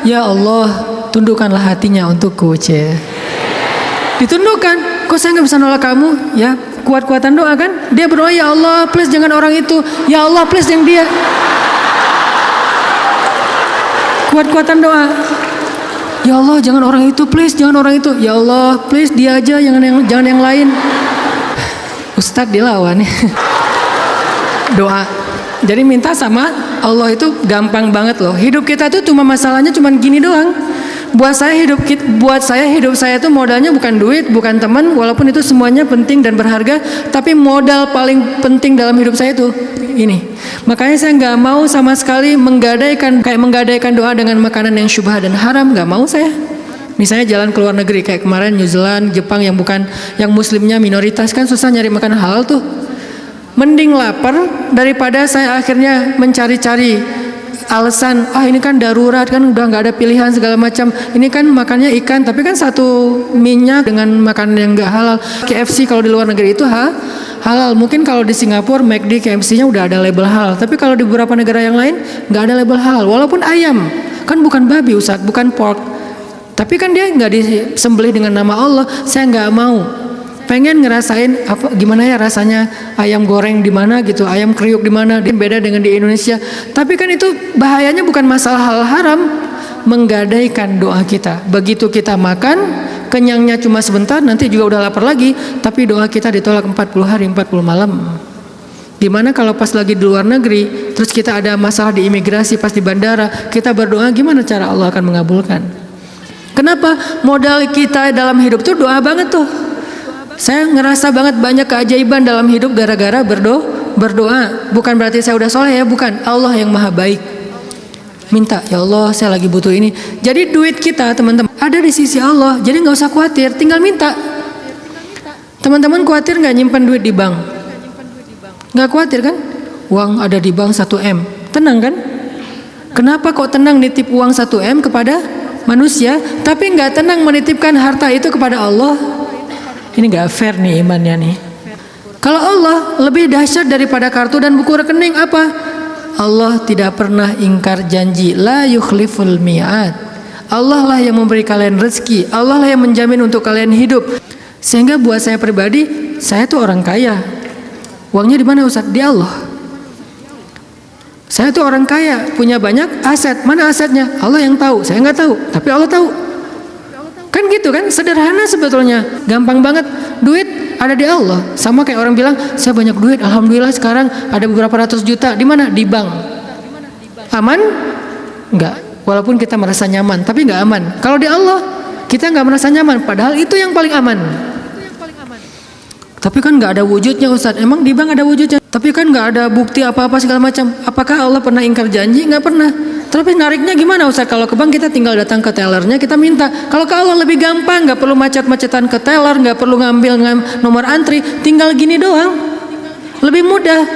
Ya Allah, tundukkanlah hatinya untukku, ditundukkan. Kok saya nggak bisa nolak kamu? Ya, kuat-kuatan doa kan. Dia berdoa, ya Allah, please jangan orang itu. Ya Allah, please yang dia. Kuat-kuatan doa. Ya Allah, jangan orang itu, please jangan orang itu. Ya Allah, please dia aja, jangan yang lain. Ustadz dilawan. Doa. Jadi minta sama Allah itu gampang banget loh. Hidup kita tuh cuma masalahnya cuma gini doang. Buat saya hidup saya itu modalnya bukan duit, bukan teman, walaupun itu semuanya penting dan berharga, tapi modal paling penting dalam hidup saya itu ini. Makanya saya nggak mau sama sekali menggadaikan doa dengan makanan yang syubhat dan haram, nggak mau saya. Misalnya jalan ke luar negeri kayak kemarin New Zealand, Jepang yang muslimnya minoritas kan susah nyari makanan halal tuh. Mending lapar daripada saya akhirnya mencari-cari alasan, ini kan darurat kan, udah nggak ada pilihan segala macam. Ini kan makannya ikan, tapi kan satu minyak dengan makanan yang nggak halal. KFC kalau di luar negeri itu halal. Mungkin kalau di Singapura McD KFC-nya udah ada label halal, tapi kalau di beberapa negara yang lain nggak ada label halal. Walaupun ayam kan bukan babi Ustaz, bukan pork, tapi kan dia nggak disembelih dengan nama Allah. Saya nggak mau. Pengen ngerasain gimana ya rasanya ayam goreng di mana gitu, ayam kriuk di mana, beda dengan di Indonesia. Tapi kan itu bahayanya bukan masalah hal haram, menggadaikan doa kita. Begitu kita makan, kenyangnya cuma sebentar, nanti juga udah lapar lagi, tapi doa kita ditolak 40 hari 40 malam. Gimana kalau pas lagi di luar negeri, terus kita ada masalah di imigrasi, pas di bandara, kita berdoa, gimana cara Allah akan mengabulkan? Kenapa? Modal kita dalam hidup tuh doa banget tuh. Saya ngerasa banget banyak keajaiban dalam hidup gara-gara berdoa. Bukan berarti saya udah soleh ya, bukan. Allah yang maha baik. Minta, ya Allah saya lagi butuh ini. Jadi duit kita teman-teman ada di sisi Allah. Jadi nggak usah khawatir, tinggal minta. Teman-teman khawatir nggak nyimpan duit di bank? Nggak khawatir kan? Uang ada di bank 1 M. Tenang kan? Kenapa kok tenang nitip uang 1 M kepada manusia, tapi nggak tenang menitipkan harta itu kepada Allah? Ini gak fair nih imannya nih. Kalau Allah lebih dahsyat daripada kartu dan buku rekening apa? Allah tidak pernah ingkar janji. La yukhliful mi'ad. Allah lah yang memberi kalian rezeki. Allah lah yang menjamin untuk kalian hidup. Sehingga buat saya pribadi, saya tuh orang kaya. Uangnya di mana Ustaz? Di Allah. Saya tuh orang kaya, punya banyak aset. Mana asetnya? Allah yang tahu. Saya nggak tahu, tapi Allah tahu. Kan gitu kan, sederhana sebetulnya, gampang banget. Duit ada di Allah. Sama kayak orang bilang, saya banyak duit, alhamdulillah sekarang ada beberapa ratus juta. Di mana? Di bank. Aman? Enggak. Walaupun kita merasa nyaman, tapi enggak aman. Kalau di Allah, kita enggak merasa nyaman, padahal itu yang paling aman. Tapi kan enggak ada wujudnya Ustaz. Emang di bank ada wujudnya? Tapi kan enggak ada bukti apa-apa segala macam. Apakah Allah pernah ingkar janji? Enggak pernah. Tapi nariknya gimana Ustaz? Kalau ke bank kita tinggal datang ke tellernya, kita minta. Kalau ke Allah lebih gampang, nggak perlu macet-macetan ke teller, nggak perlu ngambil nomor antri, tinggal gini doang, lebih mudah.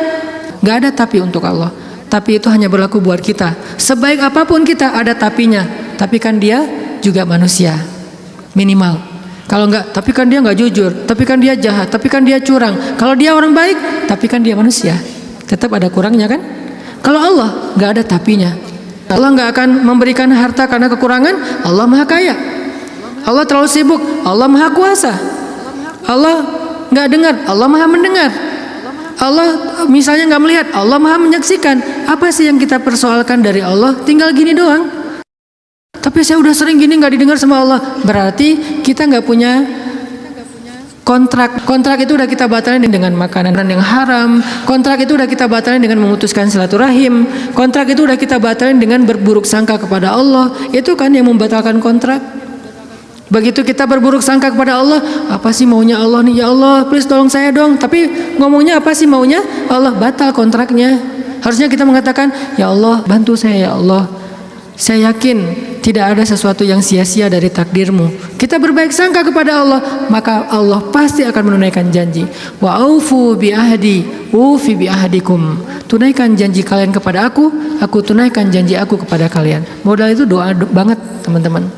Nggak ada tapi untuk Allah. Tapi itu hanya berlaku buat kita. Sebaik apapun kita ada tapinya. Tapi kan dia juga manusia, minimal. Kalau nggak, tapi kan dia nggak jujur, tapi kan dia jahat, tapi kan dia curang. Kalau dia orang baik, tapi kan dia manusia, tetap ada kurangnya kan? Kalau Allah nggak ada tapinya. Allah nggak akan memberikan harta karena kekurangan. Allah maha kaya. Allah terlalu sibuk. Allah maha kuasa. Allah nggak dengar. Allah maha mendengar. Allah misalnya nggak melihat. Allah maha menyaksikan. Apa sih yang kita persoalkan dari Allah? Tinggal gini doang. Tapi saya udah sering gini nggak didengar sama Allah. Berarti kita nggak punya kontrak. Kontrak itu udah kita batalin dengan makanan yang haram. Kontrak itu udah kita batalin dengan memutuskan silaturahim. Kontrak itu udah kita batalin dengan berburuk sangka kepada Allah. Itu kan yang membatalkan kontrak. Begitu kita berburuk sangka kepada Allah, apa sih maunya Allah nih? Ya Allah, please tolong saya dong. Tapi ngomongnya apa sih maunya? Allah, batal kontraknya. Harusnya kita mengatakan, ya Allah, bantu saya ya Allah. Saya yakin tidak ada sesuatu yang sia-sia dari takdirmu. Kita berbaik sangka kepada Allah, maka Allah pasti akan menunaikan janji. Wa aufu bi ahdi, ufi bi ahdikum. Tunaikan janji kalian kepada aku tunaikan janji aku kepada kalian. Modal itu doa banget, teman-teman.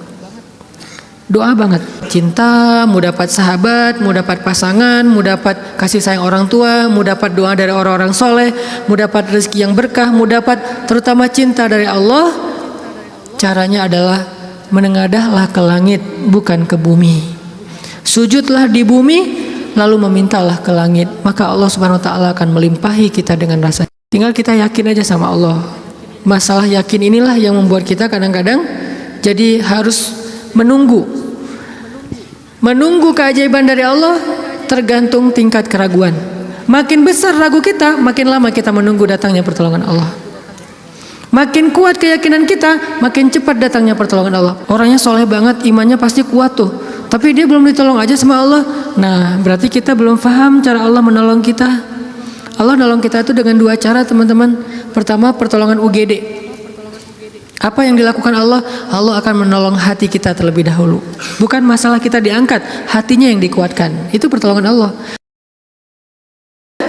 Doa banget. Cinta, mau dapat sahabat, mau dapat pasangan, mau dapat kasih sayang orang tua, mau dapat doa dari orang-orang soleh, mau dapat rezeki yang berkah, mau dapat terutama cinta dari Allah. Caranya adalah menengadahlah ke langit, bukan ke bumi. Sujudlah di bumi, lalu memintalah ke langit. Maka Allah Subhanahu Wa Taala akan melimpahi kita dengan rasa. Tinggal kita yakin aja sama Allah. Masalah yakin inilah yang membuat kita kadang-kadang jadi harus menunggu keajaiban dari Allah, tergantung tingkat keraguan. Makin besar ragu kita, makin lama kita menunggu datangnya pertolongan Allah. Makin kuat keyakinan kita, makin cepat datangnya pertolongan Allah. Orangnya soleh banget, imannya pasti kuat tuh, tapi dia belum ditolong aja sama Allah. Nah, berarti kita belum paham cara Allah menolong kita. Allah nolong kita itu dengan dua cara, teman-teman. Pertama, pertolongan UGD. Apa yang dilakukan Allah? Allah akan menolong hati kita terlebih dahulu. Bukan masalah kita diangkat, hatinya yang dikuatkan. Itu pertolongan Allah.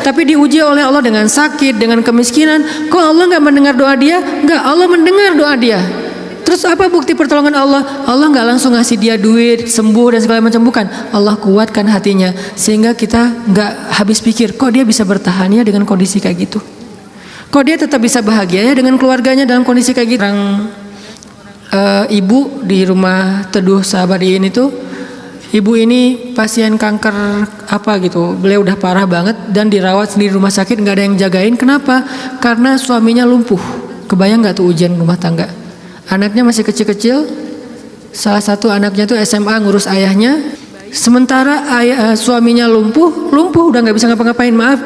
Tapi diuji oleh Allah dengan sakit, dengan kemiskinan. Kok Allah nggak mendengar doa dia? Nggak, Allah mendengar doa dia. Terus apa bukti pertolongan Allah? Allah nggak langsung ngasih dia duit, sembuh dan segala macam, bukan. Allah kuatkan hatinya sehingga kita nggak habis pikir, kok dia bisa bertahan ya dengan kondisi kayak gitu. Kok dia tetap bisa bahagia ya dengan keluarganya dalam kondisi kayak gitu. Ibu di rumah Teduh Sahabadiin itu, ibu ini pasien kanker apa gitu. Beliau udah parah banget dan dirawat sendiri di rumah sakit, nggak ada yang jagain. Kenapa? Karena suaminya lumpuh. Kebayang nggak tuh ujian rumah tangga? Anaknya masih kecil-kecil. Salah satu anaknya tuh SMA ngurus ayahnya. Sementara suaminya lumpuh udah nggak bisa ngapa-ngapain. Maaf.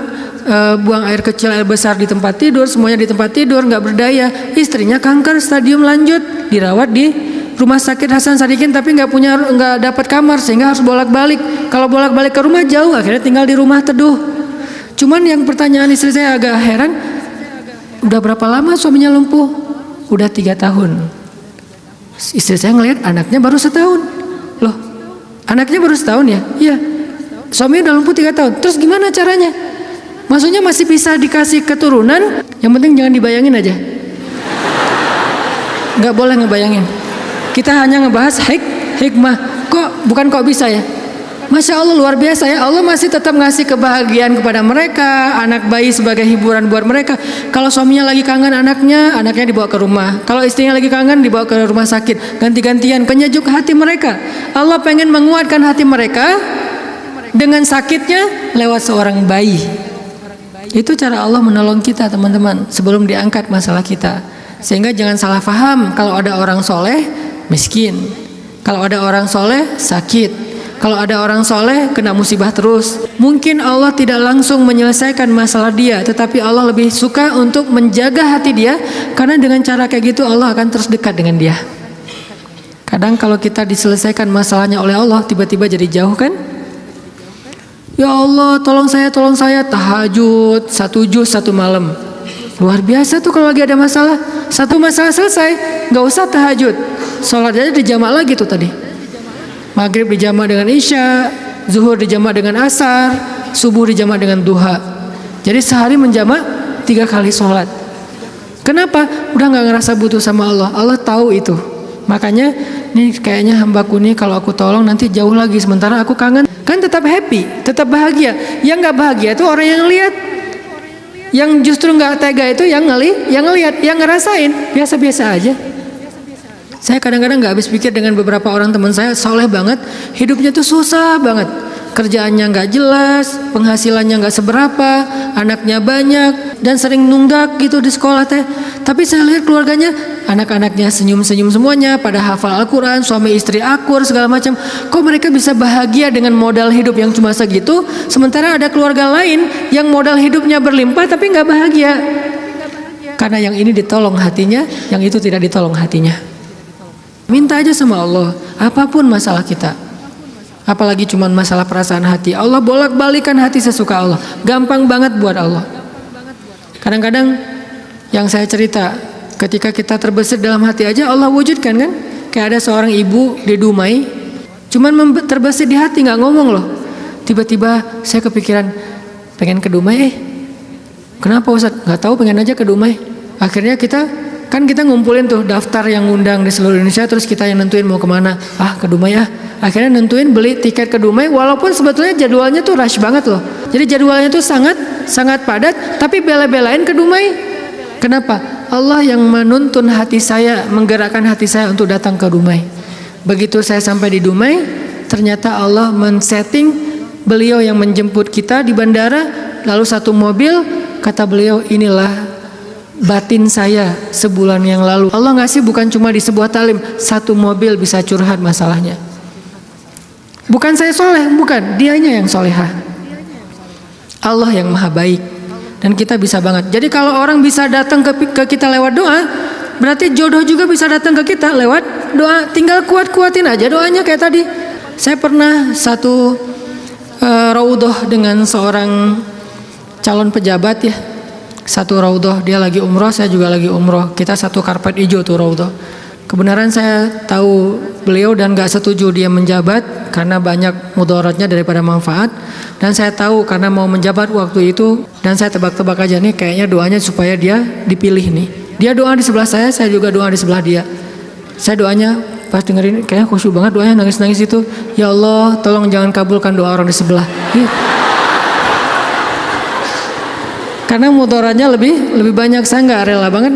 Buang air kecil air besar di tempat tidur, semuanya di tempat tidur, nggak berdaya. Istrinya kanker stadium lanjut, dirawat di rumah sakit Hasan Sadikin, tapi nggak dapat kamar sehingga harus bolak-balik. Kalau bolak-balik ke rumah jauh, akhirnya tinggal di rumah Teduh. Cuman yang pertanyaan istri saya agak heran, udah berapa lama suaminya lumpuh? Udah 3 tahun. Istri saya ngelihat anaknya baru setahun. Loh, anaknya baru setahun ya? Iya. Suaminya udah lumpuh 3 tahun. Terus gimana caranya? Maksudnya masih bisa dikasih keturunan, yang penting jangan dibayangin aja. Nggak boleh ngebayangin. Kita hanya ngebahas hikmah. Kok bisa ya? Masya Allah, luar biasa ya. Allah masih tetap ngasih kebahagiaan kepada mereka, anak bayi sebagai hiburan buat mereka. Kalau suaminya lagi kangen anaknya dibawa ke rumah. Kalau istrinya lagi kangen, dibawa ke rumah sakit. Ganti-gantian, penyejuk hati mereka. Allah pengen menguatkan hati mereka dengan sakitnya lewat seorang bayi. Itu cara Allah menolong kita, teman-teman, sebelum diangkat masalah kita. Sehingga jangan salah paham, kalau ada orang soleh miskin, kalau ada orang soleh sakit, kalau ada orang soleh kena musibah terus. Mungkin Allah tidak langsung menyelesaikan masalah dia, tetapi Allah lebih suka untuk menjaga hati dia, karena dengan cara kayak gitu Allah akan terus dekat dengan dia. Kadang kalau kita diselesaikan masalahnya oleh Allah, tiba-tiba jadi jauh kan? Ya Allah, tolong saya, tahajud 1 juz 1 malam. Luar biasa tuh kalau lagi ada masalah. Satu masalah selesai, nggak usah tahajud. Sholat aja dijamak lagi tuh tadi. Maghrib dijamak dengan isya, zuhur dijamak dengan asar, subuh dijamak dengan duha. Jadi sehari menjamak 3 kali sholat. Kenapa? Udah nggak ngerasa butuh sama Allah. Allah tahu itu. Makanya nih kayaknya hambaku nih kalau aku tolong nanti jauh lagi, sementara aku kangen. Kan tetap happy, tetap bahagia. Yang nggak bahagia itu orang yang lihat. Yang justru nggak tega itu yang ngelihat, yang ngerasain biasa-biasa aja. Saya kadang-kadang nggak habis pikir dengan beberapa orang teman saya soleh banget, hidupnya tuh susah banget, kerjaannya nggak jelas, penghasilannya nggak seberapa, anaknya banyak dan sering nunggak gitu di sekolah teh. Tapi saya lihat keluarganya, anak-anaknya senyum-senyum semuanya, pada hafal Al-Quran, suami istri akur segala macam. Kok mereka bisa bahagia dengan modal hidup yang cuma segitu, sementara ada keluarga lain yang modal hidupnya berlimpah tapi nggak bahagia. Karena yang ini ditolong hatinya, yang itu tidak ditolong hatinya. Minta aja sama Allah, apapun masalah kita. Apalagi cuma masalah perasaan hati, Allah bolak-balikan hati sesuka Allah. Gampang banget buat Allah. Kadang-kadang yang saya cerita, ketika kita terbesit dalam hati aja Allah wujudkan kan. Kayak ada seorang ibu di Dumai, cuman terbesit di hati, nggak ngomong loh. Tiba-tiba saya kepikiran pengen ke Dumai. Kenapa Ustaz? Nggak tahu, pengen aja ke Dumai. Akhirnya kita ngumpulin tuh daftar yang ngundang di seluruh Indonesia, terus kita yang nentuin mau kemana. Ke Dumai ya. Akhirnya nentuin beli tiket ke Dumai, walaupun sebetulnya jadwalnya tuh rush banget loh. Jadi jadwalnya tuh sangat padat, tapi bela-belain ke Dumai. Kenapa? Allah yang menuntun hati saya, menggerakkan hati saya untuk datang ke Dumai. Begitu saya sampai di Dumai, ternyata Allah men-setting beliau yang menjemput kita di bandara, lalu satu mobil, kata beliau, inilah batin saya sebulan yang lalu. Allah ngasih bukan cuma di sebuah talim, satu mobil bisa curhat masalahnya. Bukan saya soleh, bukan, dianya yang solehah. Allah yang maha baik, dan kita bisa banget. Jadi kalau orang bisa datang ke kita lewat doa, berarti jodoh juga bisa datang ke kita lewat doa. Tinggal kuat-kuatin aja doanya kayak tadi. Saya pernah satu raudhah dengan seorang calon pejabat ya. Satu raudhah, dia lagi umroh, saya juga lagi umroh. Kita satu karpet hijau tuh raudhah. Kebenaran saya tahu beliau dan gak setuju dia menjabat karena banyak mudaratnya daripada manfaat. Dan saya tahu karena mau menjabat waktu itu, dan saya tebak-tebak aja nih kayaknya doanya supaya dia dipilih nih. Dia doa di sebelah saya juga doa di sebelah dia. Saya doanya pas dengerin kayaknya khusyuk banget doanya, nangis-nangis itu. Ya Allah, tolong jangan kabulkan doa orang di sebelah. Karena mudaratnya lebih banyak, saya nggak rela banget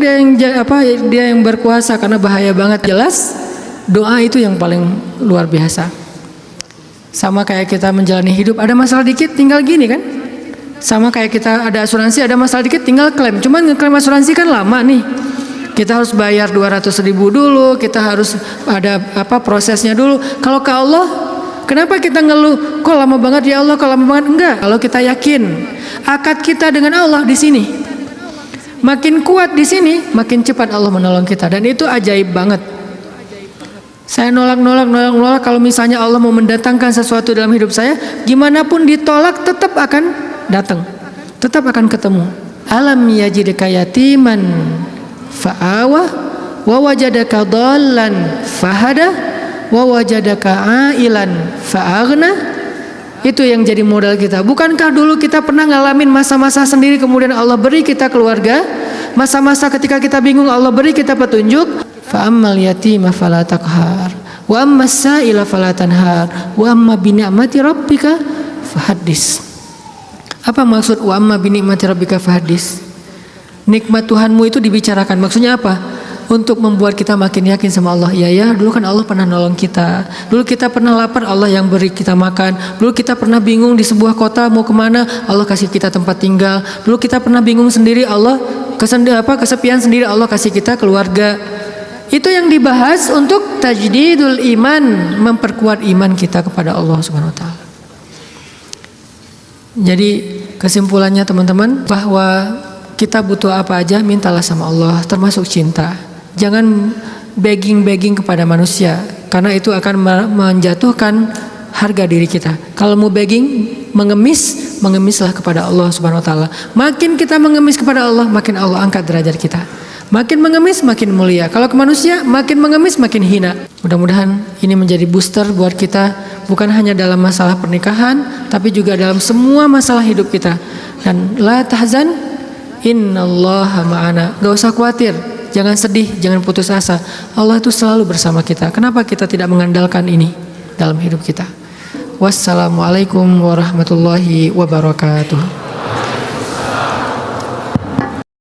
dia yang berkuasa karena bahaya banget. Jelas doa itu yang paling luar biasa. Sama kayak kita menjalani hidup, ada masalah dikit tinggal gini kan. Sama kayak kita ada asuransi, ada masalah dikit tinggal klaim. Cuman ngeklaim asuransi kan lama nih. Kita harus bayar 200.000 dulu, kita harus ada prosesnya dulu. Kalau ke Allah, kenapa kita ngeluh? Kok lama banget ya Allah, kok lama banget? Enggak. Kalau kita yakin akad kita dengan Allah di sini, makin kuat di sini, makin cepat Allah menolong kita, dan itu ajaib banget. Saya nolak kalau misalnya Allah mau mendatangkan sesuatu dalam hidup saya, gimana pun ditolak tetap akan datang, tetap akan ketemu. Alam yajidka yatiman fa'awa wa wajadaka dhallan fahada wa wajadaka ailan fa'aghna. Itu yang jadi modal kita. Bukankah dulu kita pernah ngalamin masa-masa sendiri, kemudian Allah beri kita keluarga, masa-masa ketika kita bingung Allah beri kita petunjuk. Fa ammal yatima fala taqhar wa ammas sa'ila fala tanhar wa amma bi ni'mati rabbika fahaddis. Apa maksud wa amma bi ni'mati rabbika fahaddis? Nikmat Tuhanmu itu dibicarakan. Maksudnya apa? Untuk membuat kita makin yakin sama Allah. Ya, dulu kan Allah pernah nolong kita. Dulu kita pernah lapar, Allah yang beri kita makan. Dulu kita pernah bingung di sebuah kota mau kemana, Allah kasih kita tempat tinggal. Dulu kita pernah bingung sendiri, Allah kesepian sendiri, Allah kasih kita keluarga. Itu yang dibahas untuk tajdidul iman, memperkuat iman kita kepada Allah Subhanahu wa taala. Jadi kesimpulannya teman-teman, bahwa kita butuh apa aja mintalah sama Allah, termasuk cinta. Jangan begging kepada manusia, karena itu akan menjatuhkan harga diri kita. Kalau mau begging, mengemislah kepada Allah Subhanahu wa taala. Makin kita mengemis kepada Allah, makin Allah angkat derajat kita. Makin mengemis makin mulia. Kalau ke manusia makin mengemis makin hina. Mudah-mudahan ini menjadi booster buat kita, bukan hanya dalam masalah pernikahan, tapi juga dalam semua masalah hidup kita. Dan la tahzan, innallaha ma'ana. Gak usah khawatir, jangan sedih, jangan putus asa. Allah itu selalu bersama kita. Kenapa kita tidak mengandalkan ini dalam hidup kita? Wassalamualaikum warahmatullahi wabarakatuh.